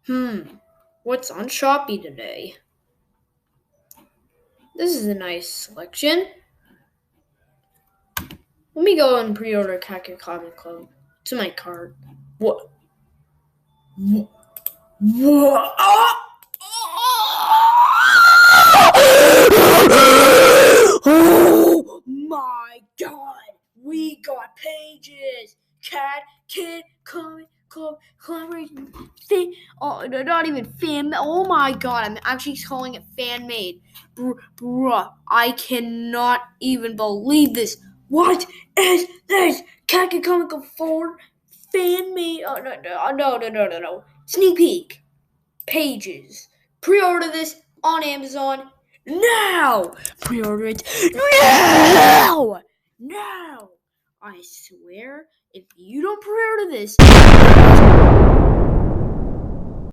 What's on Shopee today? This is a nice selection. Let me go and pre-order Kaka Comic Club to my cart. What? What? Oh my god! We got pages! Cat, Kid, Comic Club, collaboration, fan. Oh, not even fan. Oh my god! I'm actually calling it fan made. Bruh, I cannot even believe this. What is this? Cat Comic Club 4 fan made. Oh no! Sneak peek. Pages. Pre-order this on Amazon now! Pre-order it now! Now! I swear, if you don't pre-order this,